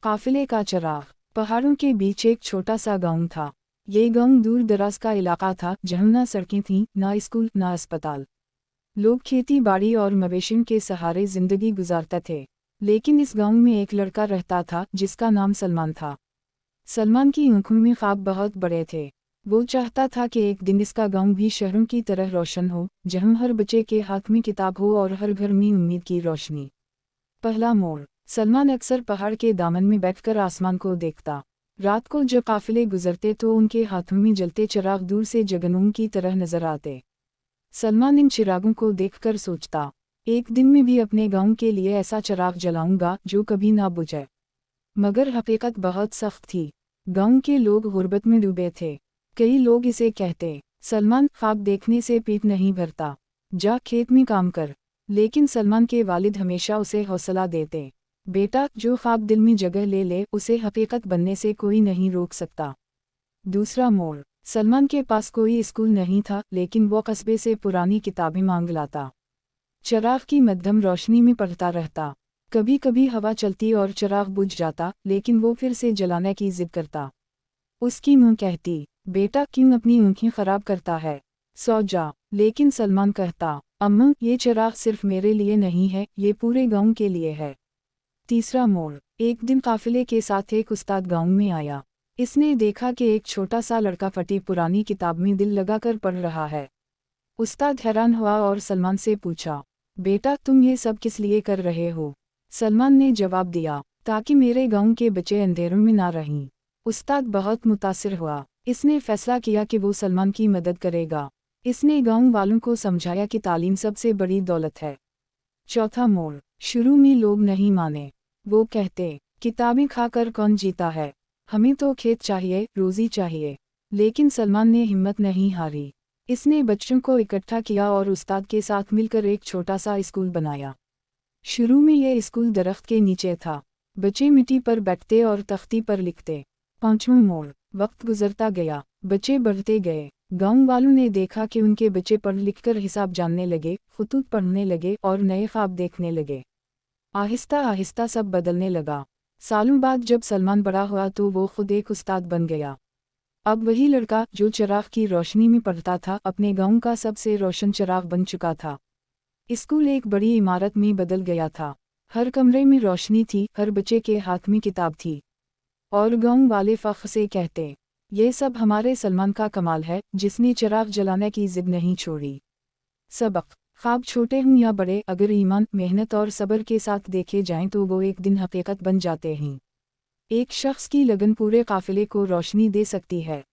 काफिले का चराग। पहाड़ों के बीच एक छोटा सा गांव था। ये गांव दूर दराज का इलाका था जहाँ न सड़कें थीं, न स्कूल, न अस्पताल। लोग खेती बाड़ी और मवेशियों के सहारे जिंदगी गुजारते थे। लेकिन इस गांव में एक लड़का रहता था जिसका नाम सलमान था। सलमान की आंखों में ख्वाब बहुत बड़े थे। वो चाहता था कि एक दिन इसका गांव भी शहरों की तरह रोशन हो, जहाँ हर बच्चे के हाथ में किताब हो और हर घर में उम्मीद की रोशनी। पहला मोड़। सलमान अक्सर पहाड़ के दामन में बैठकर आसमान को देखता। रात को जब काफिले गुजरते तो उनके हाथों में जलते चिराग दूर से जगनों की तरह नजर आते। सलमान इन चिरागों को देखकर सोचता, एक दिन मैं भी अपने गांव के लिए ऐसा चिराग जलाऊंगा जो कभी ना बुझे। मगर हकीकत बहुत सख्त थी। गांव के लोग गुर्बत में डूबे थे। कई लोग इसे कहते, सलमान, ख्वाब देखने से पेट नहीं भरता, जा खेत में काम कर। लेकिन सलमान के वालिद हमेशा उसे हौसला देते, बेटा, जो ख्वाब दिल में जगह ले ले उसे हकीकत बनने से कोई नहीं रोक सकता। दूसरा मोड़। सलमान के पास कोई स्कूल नहीं था, लेकिन वो कस्बे से पुरानी किताबें मांग लाता। चिराग की मध्यम रोशनी में पढ़ता रहता। कभी कभी हवा चलती और चिराग बुझ जाता, लेकिन वो फिर से जलाने की जिद करता। उसकी मां कहती, बेटा, क्यों अपनी आँखें खराब करता है, सो जा। लेकिन सलमान कहता, अम्मा, ये चिराग सिर्फ मेरे लिए नहीं है, ये पूरे गांव के लिए है। तीसरा मोड़। एक दिन काफिले के साथ एक उस्ताद गांव में आया। इसने देखा कि एक छोटा सा लड़का फटी पुरानी किताब में दिल लगाकर पढ़ रहा है। उस्ताद हैरान हुआ और सलमान से पूछा, बेटा, तुम ये सब किस लिए कर रहे हो? सलमान ने जवाब दिया, ताकि मेरे गांव के बच्चे अंधेरों में ना रहें। उस्ताद बहुत मुतासिर हुआ। इसने फैसला किया कि वो सलमान की मदद करेगा। इसने गांव वालों को समझाया कि तालीम सबसे बड़ी दौलत है। चौथा मोड़। शुरू में लोग नहीं माने। वो कहते, किताबें खाकर कौन जीता है, हमें तो खेत चाहिए, रोजी चाहिए। लेकिन सलमान ने हिम्मत नहीं हारी। इसने बच्चों को इकट्ठा किया और उस्ताद के साथ मिलकर एक छोटा सा स्कूल बनाया। शुरू में यह स्कूल दरख्त के नीचे था। बच्चे मिट्टी पर बैठते और तख्ती पर लिखते। पांचवां मोड़। वक्त गुजरता गया, बच्चे बढ़ते गए। गांव वालों ने देखा कि उनके बच्चे पढ़ लिखकर हिसाब जानने लगे, खुतूत पढ़ने लगे और नए ख्वाब देखने लगे। आहिस्ता आहिस्ता सब बदलने लगा। सालों बाद जब सलमान बड़ा हुआ तो वो खुद एक उस्ताद बन गया। अब वही लड़का जो चिराग की रोशनी में पढ़ता था, अपने गांव का सबसे रोशन चिराग बन चुका था। स्कूल एक बड़ी इमारत में बदल गया था। हर कमरे में रोशनी थी, हर बच्चे के हाथ में किताब थी। और गांव वाले फख्र से कहते, ये सब हमारे सलमान का कमाल है, जिसने चिराग जलाने की जिद नहीं छोड़ी। सबक। ख्वाब छोटे हों या बड़े, अगर ईमान, मेहनत और सब्र के साथ देखे जाएं तो वो एक दिन हकीकत बन जाते हैं। एक शख्स की लगन पूरे काफिले को रोशनी दे सकती है।